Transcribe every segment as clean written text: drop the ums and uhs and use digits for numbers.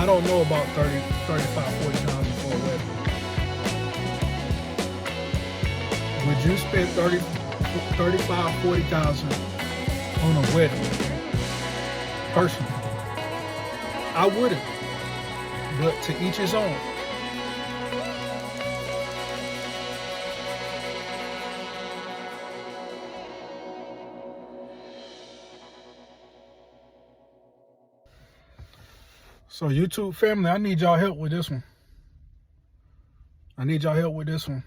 I don't know about 30, 35, 40,000 for a wedding. Would you spend 30, 35, 40,000 on a wedding? Personally, I wouldn't. But to each his own. So YouTube family, I need y'all help with this one. I need y'all help with this one.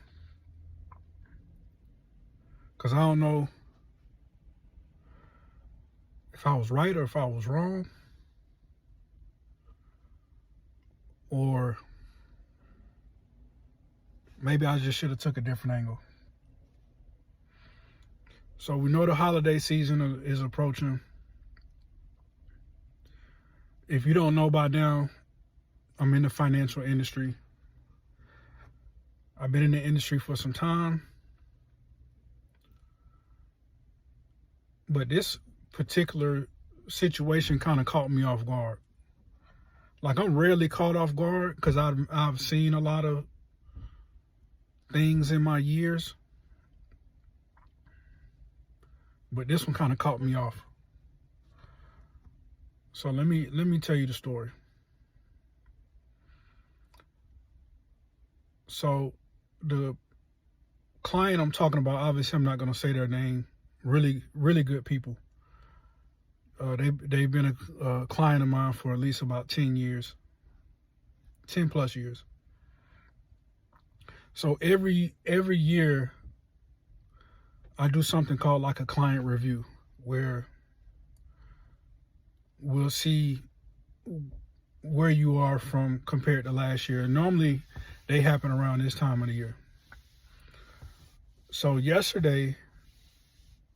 Because I don't know if I was right or if I was wrong. Or maybe I just should have took a different angle. So we know the holiday season is approaching. If you don't know by now, I'm in the financial industry. I've been in the industry for some time. But this particular situation kind of caught me off guard. Like, I'm rarely caught off guard because I've seen a lot of things in my years. But this one kind of caught me off. So let me tell you the story. So the client I'm talking about, obviously I'm not going to say their name. Really, really good people. They've been a client of mine for at least about 10 years, 10 plus years. So every year I do something called like a client review, where we'll see where you are from compared to last year. Normally they happen around this time of the year. So yesterday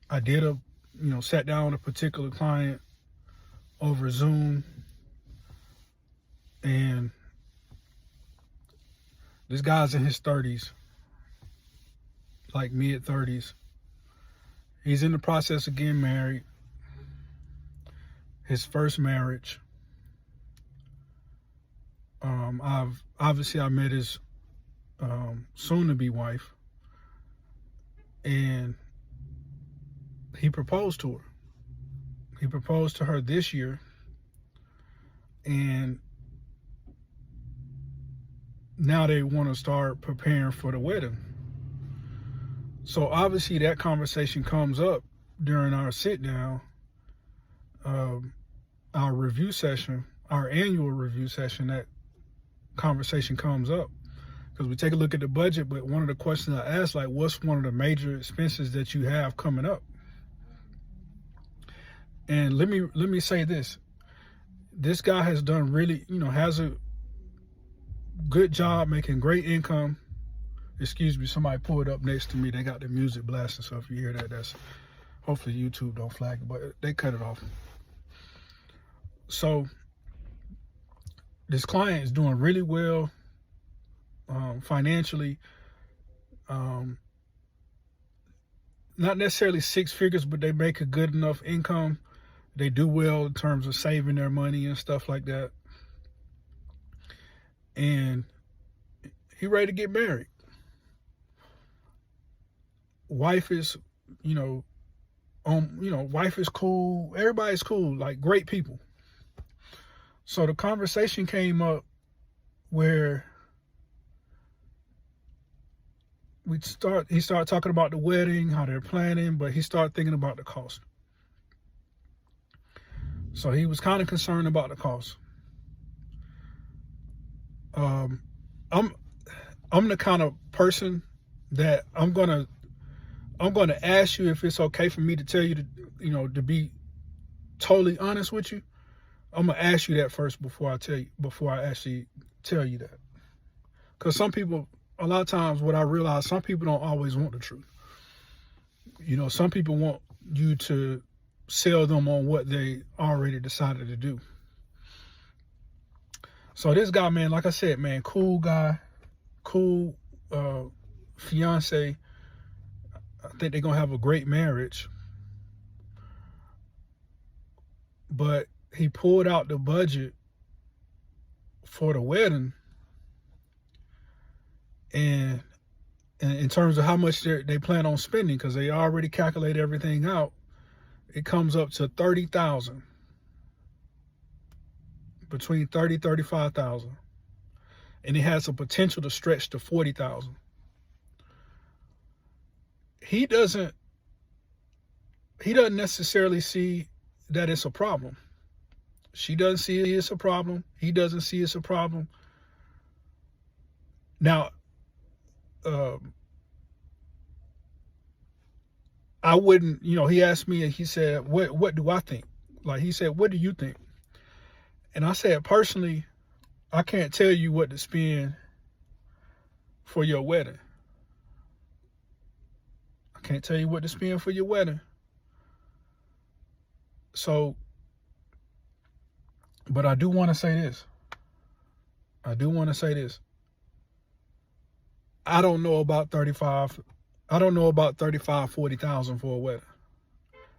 I did sat down with a particular client over Zoom, and this guy's in his 30s, like mid 30s. He's in the process of getting married. His first marriage. I met his soon-to-be wife, and he proposed to her. He proposed to her this year, and now they want to start preparing for the wedding. So obviously that conversation comes up during our sit down, our review session, our annual review session. That conversation comes up because we take a look at the budget. But one of the questions I asked, like, what's one of the major expenses that you have coming up? And let me say this. This guy has done really, has a good job making great income. Excuse me, somebody pulled up next to me. They got the music blasting, so if you hear that, that's hopefully YouTube don't flag it, but they cut it off. So this client is doing really well financially. Not necessarily six figures, but they make a good enough income. They do well in terms of saving their money and stuff like that. And he ready to get married. Wife is, wife is cool. Everybody's cool, like great people. So the conversation came up where he started talking about the wedding, how they're planning, but he started thinking about the cost. So he was kind of concerned about the cost. I'm the kind of person that I'm gonna ask you if it's okay for me to tell you to be totally honest with you. I'm gonna ask you that first before I actually tell you that. Because some people, a lot of times, what I realize, some people don't always want the truth. Some people want you to sell them on what they already decided to do. So this guy, man, like I said, man, cool guy, cool fiance. I think they're gonna have a great marriage. But he pulled out the budget for the wedding, and in terms of how much they plan on spending, because they already calculate everything out, it comes up to $30,000, between 30, 35,000, and it has a potential to stretch to 40,000. He doesn't necessarily see that it's a problem. She doesn't see it's a problem. He doesn't see it's a problem. Now, I wouldn't, he asked me, and he said, what do I think? Like, he said, what do you think? And I said, personally, I can't tell you what to spend for your wedding. I can't tell you what to spend for your wedding. So, but I do want to say this. I don't know about 40,000 for a wedding.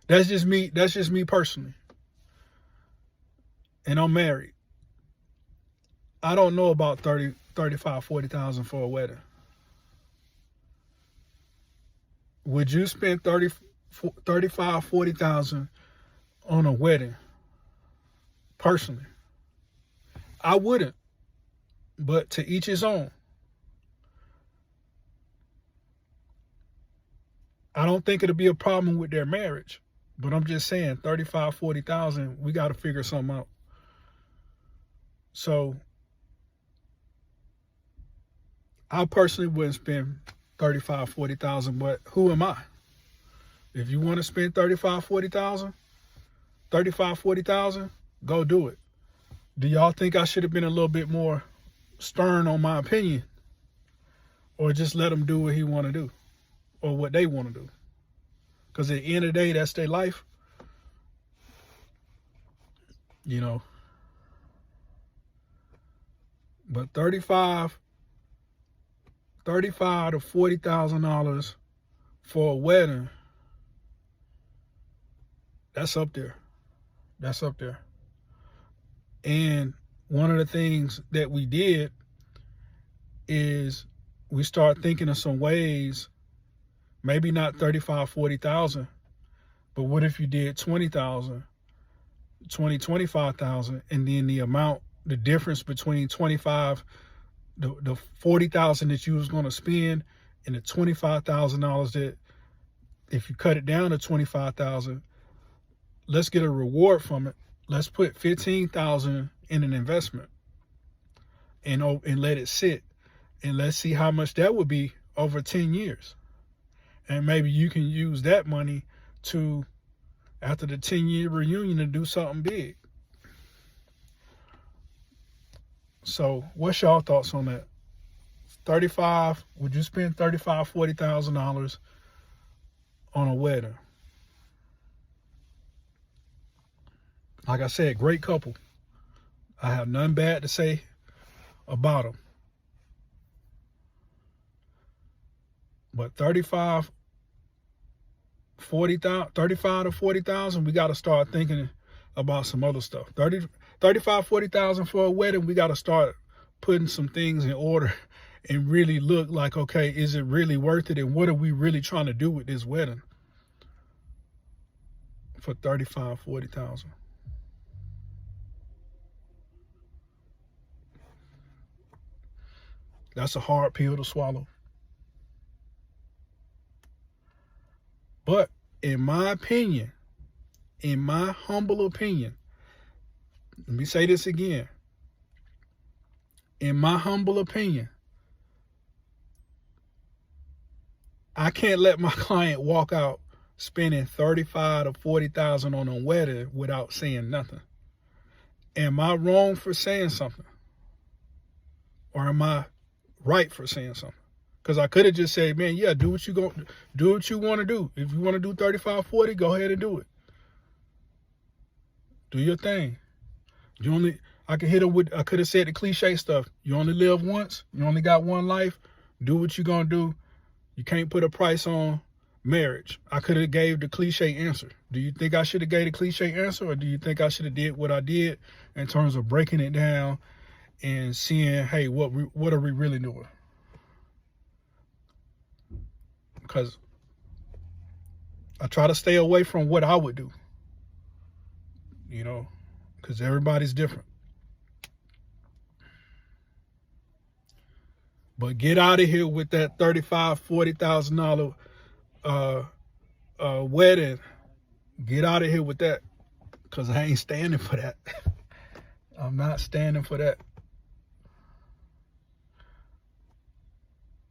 That's just me personally. And I'm married. I don't know about 40,000 for a wedding. Would you spend 40,000 on a wedding? Personally, I wouldn't. But to each his own. I don't think it'll be a problem with their marriage. But I'm just saying, 40,000, we got to figure something out. So, I personally wouldn't spend 40,000, but who am I? If you want to spend 40,000, go do it. Do y'all think I should have been a little bit more stern on my opinion? Or just let him do what he want to do? Or what they want to do? Because at the end of the day, that's their life. But $35,000 to $40,000 for a wedding, that's up there. And one of the things that we did is we start thinking of some ways, maybe not 40,000, but what if you did 25,000, and then the difference between 25, the 40,000 that you was going to spend, and the $25,000 that, if you cut it down to 25,000, let's get a reward from it. Let's put 15,000 in an investment and let it sit, and let's see how much that would be over 10 years. And maybe you can use that money to, after the 10-year reunion, to do something big. So what's y'all thoughts on that? Would you spend $40,000 on a wedding? Like I said, great couple. I have nothing bad to say about them. But 35 to 40,000, we got to start thinking about some other stuff. 40,000 for a wedding, we got to start putting some things in order and really look like, okay, is it really worth it? And what are we really trying to do with this wedding for 40,000? That's a hard pill to swallow. But in my opinion, in my humble opinion, let me say this again. In my humble opinion, I can't let my client walk out spending 35 to 40,000 on a wedding without saying nothing. Am I wrong for saying something? Or am I right for saying something? Because I could have just said, man, yeah, do what you want to do. If you want to do 35, 40, go ahead and do it. Do your thing. I could have said the cliche stuff. You only live once. You only got one life. Do what you're going to do. You can't put a price on marriage. I could have gave the cliche answer. Do you think I should have gave the cliche answer, or do you think I should have did what I did in terms of breaking it down and seeing, hey, what are we really doing? Because I try to stay away from what I would do, you know, because everybody's different. But get out of here with that $35,000, $40,000 wedding. Get out of here with that, because I ain't standing for that. I'm not standing for that.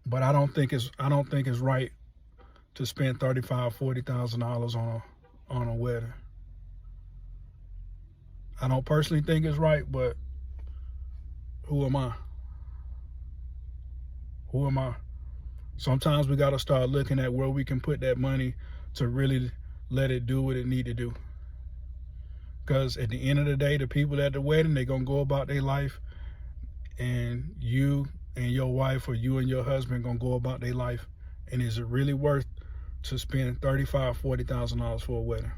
But I don't think it's right to spend $35,000, $40,000 on a wedding. I don't personally think it's right, but who am I? Who am I? Sometimes we got to start looking at where we can put that money to really let it do what it need to do. Because at the end of the day, the people at the wedding, they're going to go about their life, and you and your wife, or you and your husband, going to go about their life. And is it really worth to spend $35,000, $40,000 for a wedding?